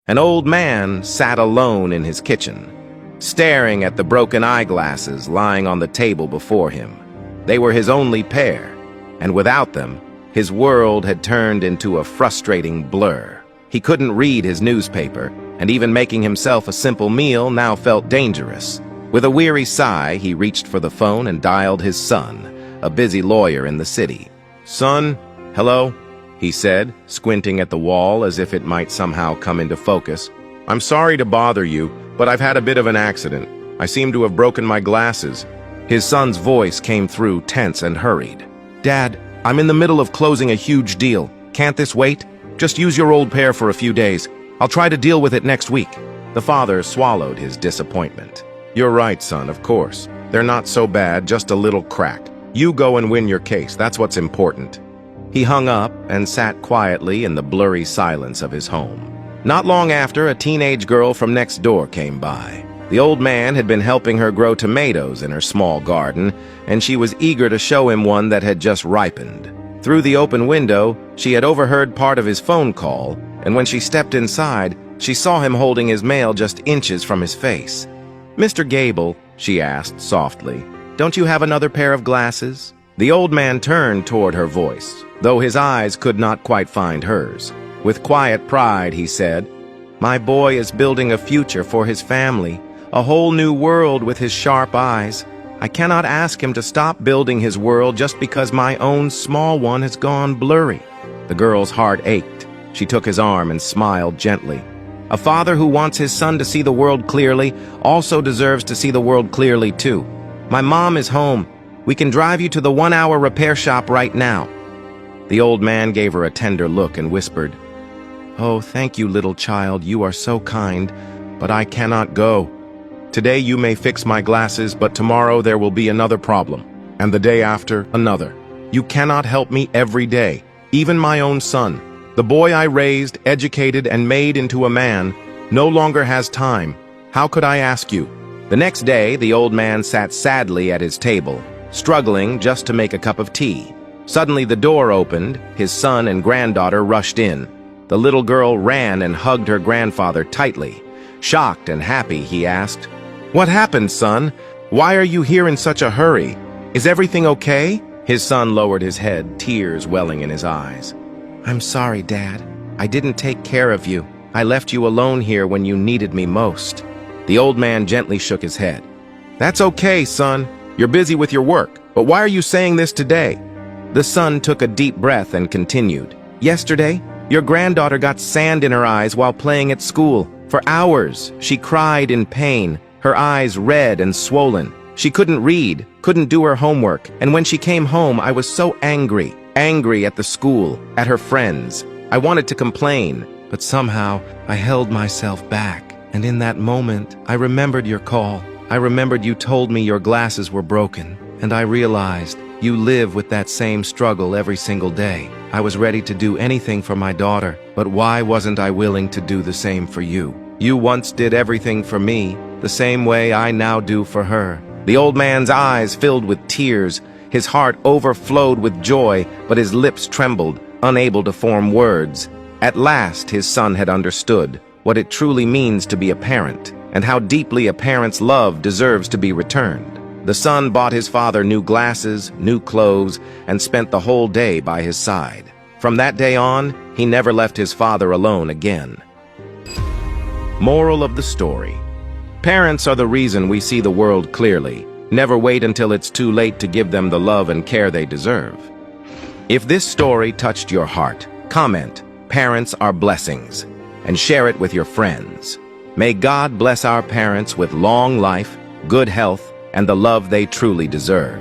An old man sat alone in his kitchen, staring at the broken eyeglasses lying on the table before him. They were his only pair, and without them, his world had turned into a frustrating blur. He couldn't read his newspaper, and even making himself a simple meal now felt dangerous. With a weary sigh, he reached for the phone and dialed his son, a busy lawyer in the city. "Son, hello?" he said, squinting at the wall as if it might somehow come into focus. "I'm sorry to bother you, but I've had a bit of an accident. I seem to have broken my glasses." His son's voice came through tense and hurried. "Dad, I'm in the middle of closing a huge deal. Can't this wait? Just use your old pair for a few days. I'll try to deal with it next week." The father swallowed his disappointment. "You're right, son, of course. They're not so bad, just a little cracked. You go and win your case, that's what's important." He hung up and sat quietly in the blurry silence of his home. Not long after, a teenage girl from next door came by. The old man had been helping her grow tomatoes in her small garden, and she was eager to show him one that had just ripened. Through the open window, she had overheard part of his phone call, and when she stepped inside, she saw him holding his mail just inches from his face. "Mr. Gable," she asked softly, "don't you have another pair of glasses?" The old man turned toward her voice, though his eyes could not quite find hers. With quiet pride, he said, "My boy is building a future for his family, a whole new world with his sharp eyes. I cannot ask him to stop building his world just because my own small one has gone blurry." The girl's heart ached. She took his arm and smiled gently. "A father who wants his son to see the world clearly also deserves to see the world clearly too. My mom is home. We can drive you to the 1-hour repair shop right now." The old man gave her a tender look and whispered, "Oh, thank you, little child. You are so kind, but I cannot go. Today you may fix my glasses, but tomorrow there will be another problem, and the day after, another. You cannot help me every day, even my own son. The boy I raised, educated, and made into a man no longer has time. How could I ask you?" The next day, the old man sat sadly at his table, struggling just to make a cup of tea. Suddenly the door opened, his son and granddaughter rushed in. The little girl ran and hugged her grandfather tightly. Shocked and happy, he asked, "What happened, son? Why are you here in such a hurry? Is everything okay?" His son lowered his head, tears welling in his eyes. "I'm sorry, Dad. I didn't take care of you. I left you alone here when you needed me most." The old man gently shook his head. "That's okay, son. You're busy with your work. But why are you saying this today?" The son took a deep breath and continued. "Yesterday, your granddaughter got sand in her eyes while playing at school. For hours, she cried in pain, her eyes red and swollen. She couldn't read, couldn't do her homework, and when she came home, I was so angry at the school, at her friends. I wanted to complain, but somehow I held myself back. And in that moment, I remembered your call. I remembered you told me your glasses were broken, and I realized you live with that same struggle every single day. I was ready to do anything for my daughter, but why wasn't I willing to do the same for you? You once did everything for me, the same way I now do for her." The old man's eyes filled with tears. His heart overflowed with joy, but his lips trembled, unable to form words. At last, his son had understood what it truly means to be a parent, and how deeply a parent's love deserves to be returned. The son bought his father new glasses, new clothes, and spent the whole day by his side. From that day on, he never left his father alone again. Moral of the story: parents are the reason we see the world clearly. Never wait until it's too late to give them the love and care they deserve. If this story touched your heart, comment, "Parents are blessings," and share it with your friends. May God bless our parents with long life, good health, and the love they truly deserve.